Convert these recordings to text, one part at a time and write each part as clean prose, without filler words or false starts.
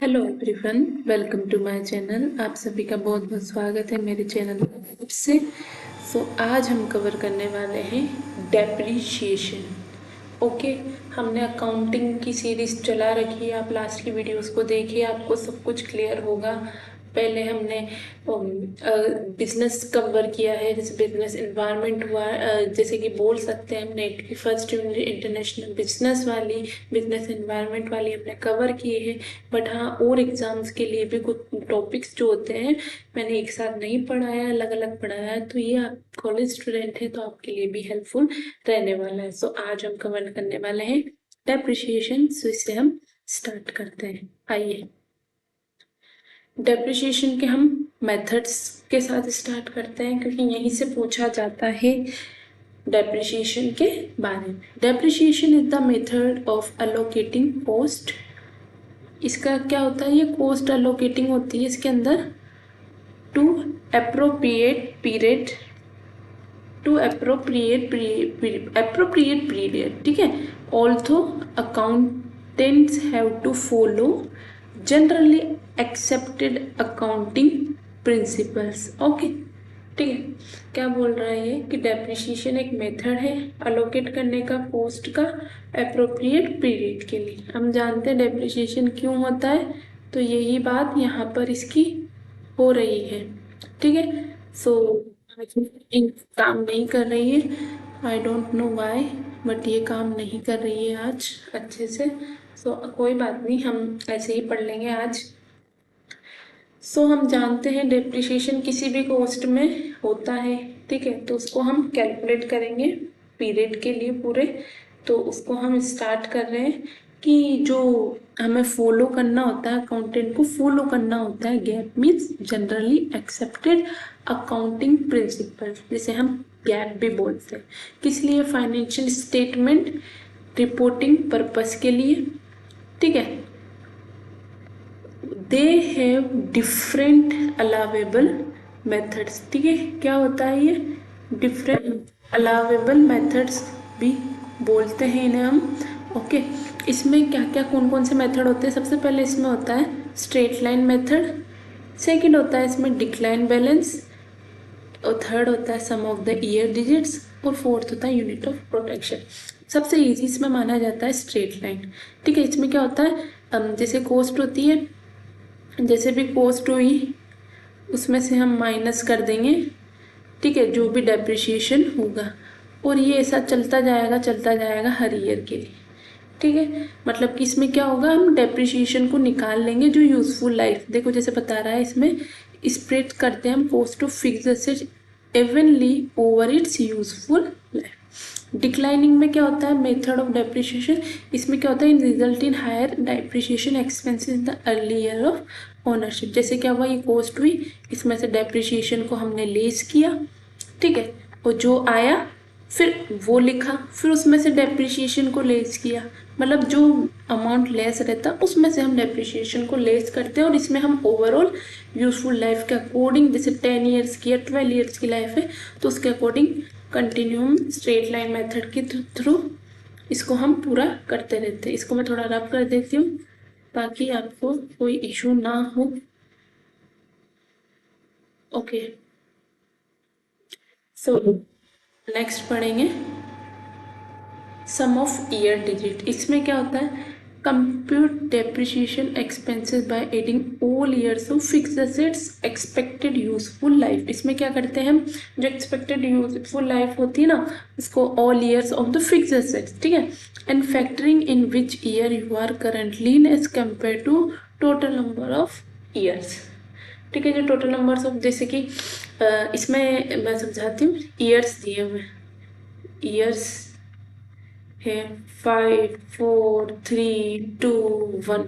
Hello everyone, welcome to my channel. आप सभी का बहुत बहुत स्वागत है मेरे चैनल से। आज हम कवर करने वाले हैं डेप्रीशिएशन। ओके, हमने अकाउंटिंग की सीरीज चला रखी है, आप लास्ट की वीडियोस को देखिए, आपको सब कुछ क्लियर होगा। पहले हमने बिजनेस कवर किया है, जैसे बिजनेस इन्वायरमेंट हुआ, जैसे कि बोल सकते हैं हमने की फर्स्ट यूनिट इंटरनेशनल बिजनेस वाली, बिजनेस इन्वायरमेंट वाली हमने कवर किए हैं। बट हाँ, और एग्जाम्स के लिए भी कुछ टॉपिक्स जो होते हैं मैंने एक साथ नहीं पढ़ाया, अलग अलग पढ़ाया है, तो ये आप कॉलेज स्टूडेंट है तो आपके लिए भी हेल्पफुल रहने वाला है। आज हम कवर करने वाले हैं डेप्रिसिएशन। इससे हम स्टार्ट करते हैं। आइए, डेप्रिसिएशन के हम मेथड्स के साथ स्टार्ट करते हैं, क्योंकि यहीं से पूछा जाता है डेप्रिसिएशन के बारे में। Depreciation is the method of allocating cost. इसका क्या होता है, ये कॉस्ट अलोकेटिंग होती है इसके अंदर टू अप्रोप्रिएट पीरियड, ठीक है। Although accountants have to follow generally accepted accounting principles. Okay, ठीक है। क्या बोल रहा है ये कि डेप्रिसिएशन एक मेथड है अलोकेट करने का कॉस्ट का अप्रोप्रिएट पीरियड के लिए। हम जानते हैं डेप्रिसिएशन क्यों होता है, तो यही बात यहाँ पर इसकी हो रही है, ठीक है। काम नहीं कर रही है, I don't know why, but ये काम नहीं कर रही है आज अच्छे से। कोई बात नहीं, हम ऐसे ही पढ़ लेंगे आज। हम जानते हैं डेप्रिसिएशन किसी भी कॉस्ट में होता है, ठीक है। तो उसको हम कैलकुलेट करेंगे पीरियड के लिए पूरे। तो उसको हम स्टार्ट कर रहे हैं कि जो हमें फॉलो करना होता है, अकाउंटेंट को फॉलो करना होता है gap means generally accepted accounting principle, जिसे हम गैप भी बोलते हैं। किस लिए? फाइनेंशियल स्टेटमेंट रिपोर्टिंग पर्पस के लिए, ठीक है। They have different allowable methods, ठीक है। क्या होता है ये? डिफरेंट अलावेबल मेथड्स भी बोलते हैं इन्हें हम। ओके, इसमें क्या क्या कौन कौन से मेथड होते हैं? सबसे पहले इसमें होता है स्ट्रेट लाइन मेथड, सेकंड होता है इसमें डिक्लाइन बैलेंस, और थर्ड होता है सम ऑफ द ईयर डिजिट्स, और फोर्थ होता है यूनिट ऑफ प्रोटेक्शन। सबसे इजी इसमें माना जाता है स्ट्रेट लाइन, ठीक है। इसमें क्या होता है, जैसे कॉस्ट होती है, जैसे भी कॉस्ट हुई उसमें से हम माइनस कर देंगे, ठीक है, जो भी डेप्रिसिएशन होगा, और ये ऐसा चलता जाएगा हर ईयर के लिए, ठीक है। मतलब कि इसमें क्या होगा, हम डेप्रिसिएशन को निकाल लेंगे जो यूजफुल लाइफ, देखो जैसे बता रहा है इसमें स्प्रेड करते हैं हम cost of fixed assets evenly over it's useful life. Declining में क्या होता है, मेथड ऑफ डेप्रिसिएशन, इसमें क्या होता है, in result in higher depreciation expenses in the early year of ownership. जैसे क्या हुआ, ये कॉस्ट हुई, इसमें से डेप्रिसिएशन को हमने लेस किया, ठीक है, और जो आया फिर वो लिखा, फिर उसमें से डेप्रिसिएशन को लेस किया, मतलब जो अमाउंट लेस रहता उसमें से हम डेप्रिसिएशन को लेस करते हैं। और इसमें हम ओवरऑल यूजफुल लाइफ के अकॉर्डिंग, जैसे 10 ईयर्स की या 12 ईयर्स की लाइफ है तो उसके according continuum straight line method के थ्रू इसको हम पूरा करते रहते हैं। इसको मैं थोड़ा रफ कर देती हूँ ताकि आपको कोई इशू ना हो। ओके, नेक्स्ट पढ़ेंगे सम ऑफ ईयर डिजिट। इसमें क्या होता है, compute depreciation expenses by adding all years of fixed assets expected useful life. इसमें क्या करते हैं हम, जो एक्सपेक्टेड यूजफुल लाइफ होती है ना, उसको all years of the fixed assets, ठीक है, and factoring in which year you are currently in as compare to total number of years, ठीक है। जो टोटल नंबर्स ऑफ, जैसे कि इसमें मैं समझाती हूँ, ईयर्स दिए हुए, ईयर्स है 5 4 3 2 1,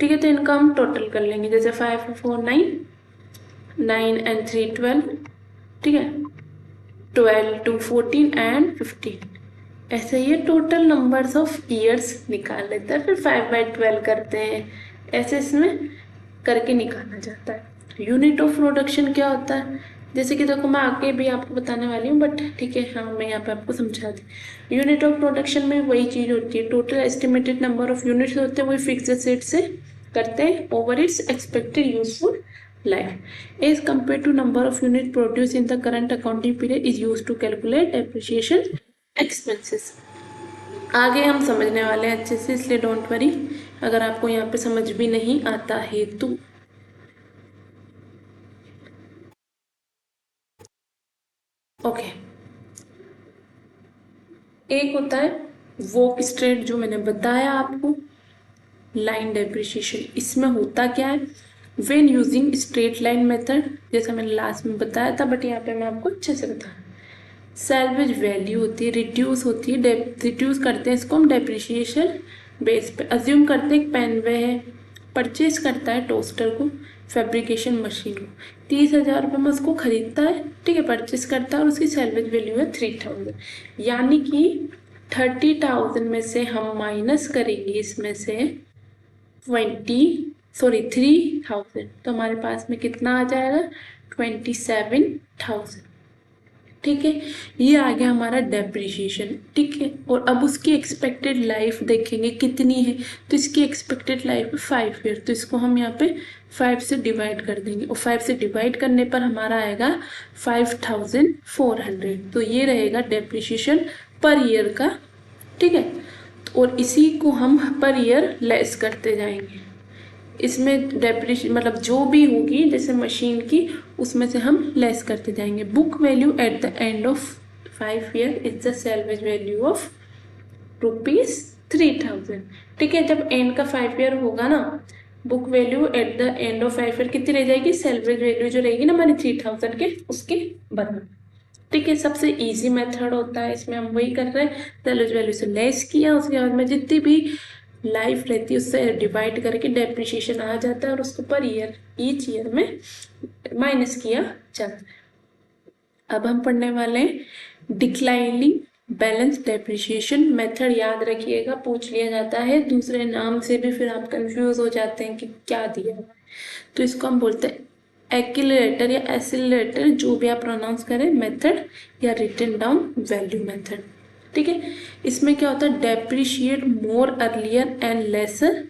ठीक है। तो इनका हम टोटल कर लेंगे, जैसे 5 4 9, 9 एंड 3 12, ठीक है, 12 2 14 एंड 15। ऐसे ये टोटल नंबर्स ऑफ ईयर्स निकाल लेता है, फिर 5/12 करते हैं, ऐसे इसमें करके निकाला जाता है। यूनिट ऑफ प्रोडक्शन क्या होता है, जैसे कि देखो मैं आगे भी आपको बताने वाली हूँ, बट ठीक है, हाँ मैं यहाँ पे आपको समझा दी। यूनिट ऑफ प्रोडक्शन में वही चीज़ होती है, total estimated number of units होते हैं, वही फिक्स एसेट से करते हैं over its expected useful life as compare to number of unit produce in the current accounting period is use to calculate depreciation expenses. आगे हम समझने वाले हैं अच्छे से, इसलिए डोंट वरी अगर आपको यहाँ पे समझ भी नहीं आता है तो। ओके, एक होता है वॉक स्ट्रेट जो मैंने बताया आपको, लाइन डेप्रिसिएशन। इसमें होता क्या है, when using straight line method, जैसा मैंने लास्ट में बताया था बट यहाँ पे मैं आपको अच्छे से बता, सैल्वेज वैल्यू होती है, रिड्यूस होती है, रिड्यूस करते हैं इसको हम डेप्रिसिएशन बेस पे। अज्यूम करते हैं एक पेन वे है, परचेज करता है टोस्टर को, फैब्रिकेशन मशीन को, 30,000 रुपये में उसको खरीदता है, ठीक है, परचेज करता है और उसकी सैल्वेज वैल्यू है 3,000, यानी कि 30,000 में से हम माइनस करेंगे इसमें से 3,000, तो हमारे पास में कितना आ जाएगा 27,000, ठीक है। ये आ गया हमारा डेप्रिसिएशन, ठीक है। और अब उसकी एक्सपेक्टेड लाइफ देखेंगे कितनी है, तो इसकी एक्सपेक्टेड लाइफ है 5 ईयर, तो इसको हम यहाँ पे 5 से डिवाइड कर देंगे और 5 से डिवाइड करने पर हमारा आएगा 5,400, तो ये रहेगा डेप्रिसिएशन पर ईयर का, ठीक है। और इसी को हम पर ईयर लेस करते जाएंगे, इसमें डेप्रिसिएशन मतलब जो भी होगी जैसे मशीन की उसमें से हम लेस करते जाएंगे। Book value at the end of 5 year is the salvage value of ₹3,000, ठीक है। जब एंड का 5 ईयर होगा ना, book value at the end of 5 year कितनी रह जाएगी, सैल्वेज वैल्यू जो रहेगी ना हमारी 3,000 के उसके बराबर, ठीक है। सबसे इजी मेथड होता है, इसमें हम वही कर रहे हैं, सैल्वेज वैल्यू से लेस किया, उसके बाद में जितनी भी लाइफ रहती है उससे डिवाइड करके डेप्रिसिएशन आ जाता है और उसको पर ईयर ईच ईयर में माइनस किया जाता है। अब हम पढ़ने वाले हैं डिक्लाइनिंग बैलेंस डेप्रिसिएशन मेथड। याद रखिएगा, पूछ लिया जाता है दूसरे नाम से भी, फिर आप कंफ्यूज हो जाते हैं कि क्या दिया है, तो इसको हम बोलते हैं एक्सीलरेटर या एसिलरेटर, जो भी आप प्रोनाउंस करें, मेथड या रिटन डाउन वैल्यू मेथड, ठीक है। इसमें क्या होता है, depreciate more earlier and lesser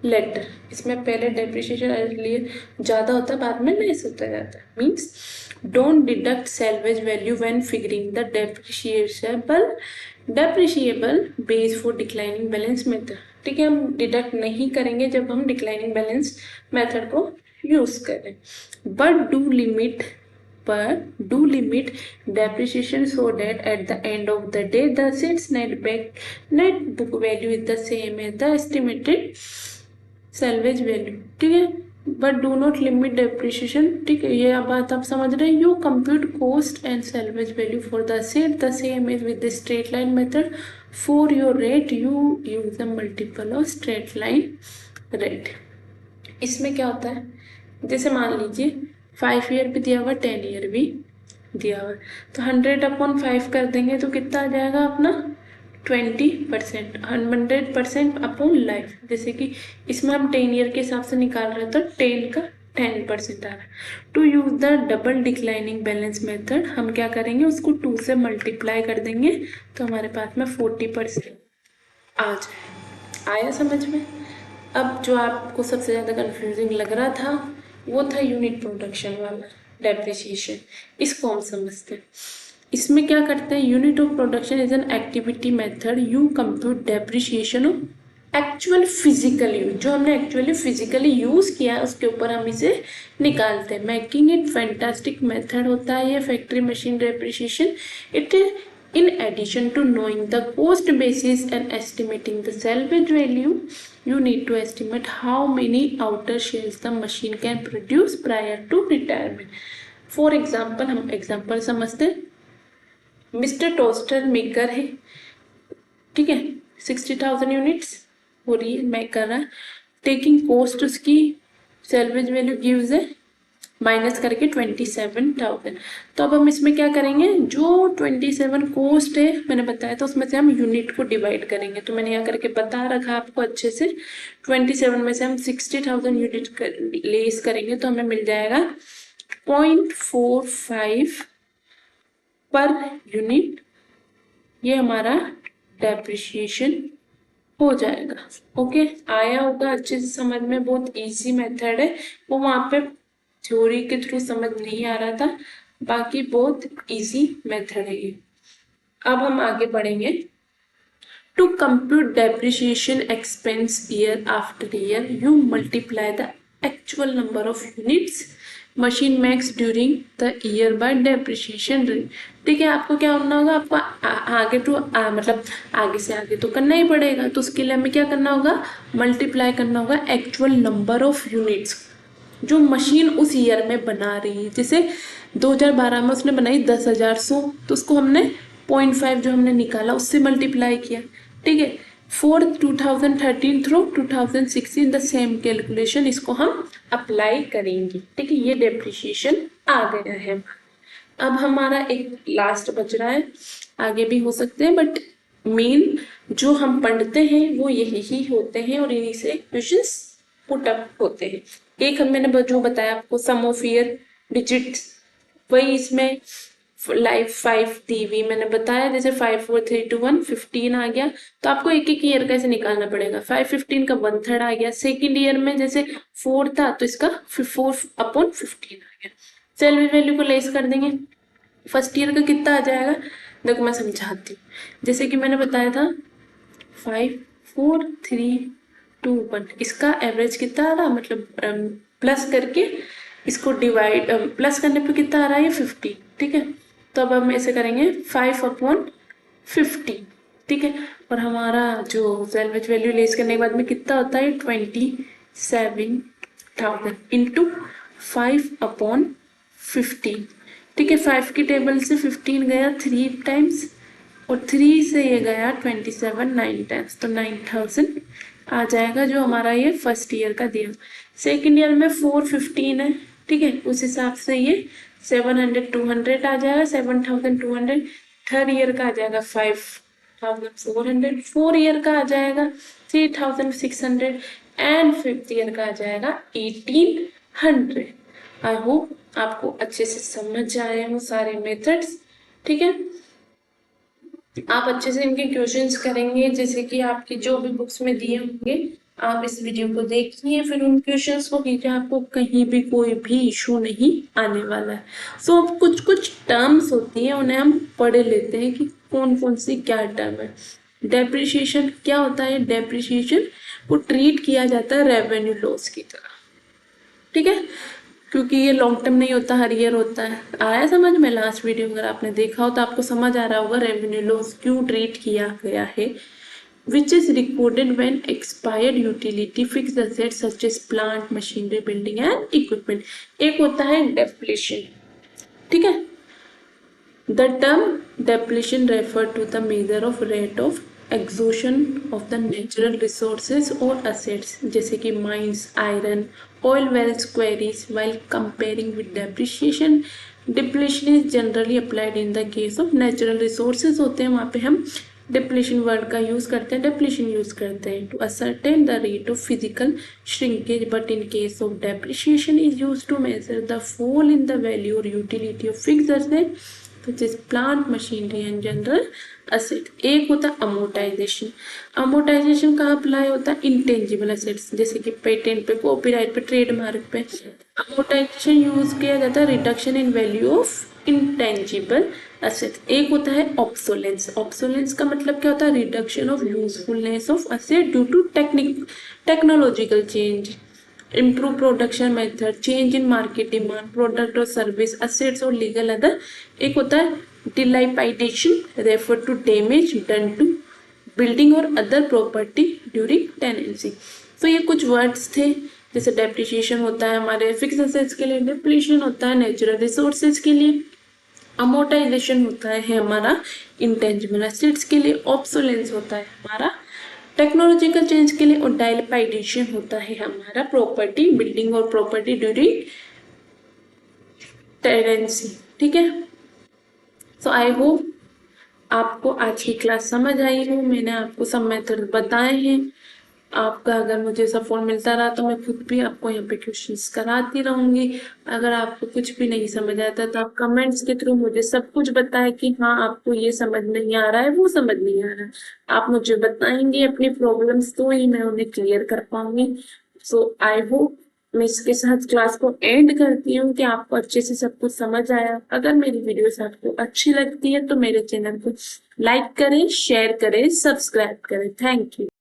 later. इसमें पहले डेप्रिशिएशन अर्लियर ज़्यादा होता है, बाद में लेस होता जाता है। Means don't deduct salvage value when figuring the depreciable base for declining balance method, ठीक है। हम डिडक्ट नहीं करेंगे जब हम डिक्लाइनिंग बैलेंस मेथड को यूज़ करें, but do limit depreciation so that at the end of the day the assets net book value is the same as the estimated salvage value, ठीक है। But do not limit depreciation, ठीक है, ये बात आप समझ रहे हैं। You compute cost and salvage value for the asset the same as with the straight line method, for your rate you use the multiple of straight line rate. इसमें क्या होता है, जैसे मान लीजिए 5 ईयर भी दिया हुआ, 10 ईयर भी दिया हुआ, तो 100/5 कर देंगे तो कितना आ जाएगा अपना 20%, 100% अपॉन लाइफ। जैसे कि इसमें हम 10 ईयर के हिसाब से निकाल रहे हैं तो 10 का 10% आ रहा है। To use the double declining balance method हम क्या करेंगे, उसको 2 से मल्टीप्लाई कर देंगे तो हमारे पास में 40% आ जाए। आया समझ में। अब जो आपको सबसे ज़्यादा कंफ्यूजिंग लग रहा था वो था यूनिट प्रोडक्शन वाला डेप्रिसिएशन, इसको हम समझते हैं। इसमें क्या करते हैं, unit of production is an activity method you compute depreciation of actual physical use, जो हमने एक्चुअली फिजिकली यूज किया है उसके ऊपर हम इसे निकालते हैं। मेकिंग इट फैंटास्टिक मेथड होता है ये factory machine depreciation. It in addition to knowing the cost basis and estimating the salvage value, you need to estimate how many outer shells the machine can produce prior to retirement. For example, हम example समझते हैं, mister toaster maker है, ठीक है, 60,000 units हो रही है, make कर रहा है, टेकिंग कॉस्ट उसकी सैल्वेज वैल्यू गिव्स है माइनस करके 27,000। तो अब हम इसमें क्या करेंगे, जो 27 कॉस्ट है मैंने बताया था उसमें से हम यूनिट को डिवाइड करेंगे, तो मैंने यहाँ करके बता रखा आपको अच्छे से। 27 में से हम 60,000 यूनिट लेस करेंगे तो हमें मिल जाएगा 0.45 पर यूनिट, ये हमारा डेप्रिसिएशन हो जाएगा। ओके, आया होगा अच्छे से समझ में, बहुत इजी मेथड है। वो वहाँ पे थ्योरी के थ्रू समझ नहीं आ रहा था, बाकी बहुत इजी मेथड है ये। अब हम आगे बढ़ेंगे। To compute depreciation expense year after year, you multiply the actual number of units machine makes during the year by depreciation rate. ठीक है, आपको क्या करना होगा, आपको आगे टू मतलब आगे से आगे तो करना ही पड़ेगा, तो उसके लिए हमें क्या करना होगा, मल्टीप्लाई करना होगा एक्चुअल नंबर ऑफ यूनिट्स जो मशीन उस ईयर में बना रही है। जैसे 2012 में उसने बनाई 10,100, तो उसको हमने 0.5 जो हमने निकाला उससे मल्टीप्लाई किया। ठीक है, for 2013 through 2016 the same calculation इसको हम अप्लाई करेंगे। ठीक है, ये डेप्रिसिएशन आ गया है। अब हमारा एक लास्ट बच रहा है, आगे भी हो सकते हैं बट मेन जो हम पढ़ते हैं वो यही ही होते हैं और इन्हीं से क्वेश्चंस पुट अप होते हैं। एक हम मैंने जो बताया आपको सम ऑफ ईयर डिजिट्स, वही इसमें लाइफ 5 दी हुई मैंने बताया, जैसे 5 4 3 2 1 15 आ गया, तो आपको एक एक ईयर का ऐसे निकालना पड़ेगा। 5 15 का 1/3 आ गया। सेकेंड ईयर में जैसे 4 था तो इसका 4/15 आ गया। सैलरी वैल्यू को लेस कर देंगे। फर्स्ट ईयर का कितना आ जाएगा, देखो मैं समझाती हूँ। जैसे कि मैंने बताया था 5 4 3 2 1, इसका एवरेज कितना आ रहा, मतलब प्लस करके इसको डिवाइड, प्लस करने पे कितना आ रहा है, ये 50। ठीक है, तो अब हम ऐसे करेंगे 5/50। ठीक है, और हमारा जो सैलवेज वैल्यू लेस करने के बाद में कितना होता है 27,000 इंटू 5/15। ठीक है, 5 की टेबल से 15 गया 3 टाइम्स और 3 से ये गया 27 9 टाइम्स, तो 9,000 आ जाएगा जो हमारा ये फर्स्ट ईयर का दिया। सेकेंड ईयर में 415 है। ठीक है, उस हिसाब से ये 700 200 आ जाएगा, 7,200। थर्ड ईयर का आ जाएगा 5,400। फोर ईयर का आ जाएगा 3,600 एंड फिफ्थ ईयर का आ जाएगा 1,800। आई होप आपको अच्छे से समझ आए हो सारे मेथड्स। ठीक है, आप अच्छे से इनके क्वेश्चंस करेंगे जैसे कि आपके जो भी बुक्स में दिए होंगे, आप इस वीडियो को देखिए फिर उन क्वेश्चंस को कीजिए, आपको कहीं भी कोई भी इशू नहीं आने वाला है। सो कुछ कुछ टर्म्स होती है उन्हें हम पढ़ लेते हैं कि कौन कौन सी क्या टर्म है। डेप्रिसिएशन क्या होता है, डेप्रिसिएशन को ट्रीट किया जाता है रेवेन्यू लॉस की तरह। ठीक है, क्योंकि ये लॉन्ग टर्म नहीं होता, हर ईयर होता है। आया समझ में, लास्ट वीडियो अगर आपने देखा हो तो आपको समझ आ रहा होगा रेवेन्यू लॉस क्यों ट्रीट किया गया है। Which is recorded when expired utility fixed assets such as plant machinery building and equipment. एक होता है डेप्लीशन। ठीक है, the term depletion refer to the measure of rate of exhaustion of the natural resources or assets जैसे कि mines, iron, oil wells, quarries, while comparing with depreciation. Depletion is generally applied in the case of natural resources होते हैं, वहाँ पे हम depletion word का use करते हैं, depletion यूज करते हैं to ascertain the rate of physical shrinkage, but in case of depreciation is used to measure the fall in the value or utility of fixed assets which is plant machinery and general asset. एक होता है amortisation. Amortisation कहाँ apply होता है, intangible assets जैसे कि patent पे, copyright पे, ट्रेडमार्क पे। अमोर्टाइजेशन यूज किया जाता है reduction in value of intangible assets. एक होता है ऑब्सोलेंस। ऑब्सोलेंस का मतलब क्या होता है, reduction of usefulness of asset due to technological change, improve production method, change in market demand, product or service, assets और legal other। एक होता है dilapidation, refer to damage done to building or other property during tenancy। तो ये कुछ words थे, जैसे depreciation होता है हमारे fixed assets के लिए, depletion होता है natural resources के लिए, amortization होता है हमारा intangible assets के लिए, obsolescence होता है हमारा टेक्नोलॉजिकल चेंज के लिए, और डायलपाइडेशन होता है हमारा प्रॉपर्टी बिल्डिंग और प्रॉपर्टी ड्यूरिंग टेनेंसी। ठीक है, सो आई होप आपको आज की क्लास समझ आई हो। मैंने आपको सब मेथड बताए हैं, आपका अगर मुझे सपोर्ट मिलता रहा तो मैं खुद भी आपको यहाँ पे क्वेश्चंस कराती रहूंगी। अगर आपको कुछ भी नहीं समझ आता तो आप कमेंट्स के थ्रू मुझे सब कुछ बताएं कि हाँ आपको ये समझ नहीं आ रहा है, वो समझ नहीं आ रहा है। आप मुझे बताएंगे अपनी प्रॉब्लम्स तो ही मैं उन्हें क्लियर कर पाऊंगी। सो आई होप मैं इसके साथ क्लास को एंड करती हूँ कि आपको अच्छे से सब कुछ समझ आया। अगर मेरी वीडियोस आपको अच्छी लगती है तो मेरे चैनल को लाइक करें, शेयर करें, सब्सक्राइब करें। Thank you.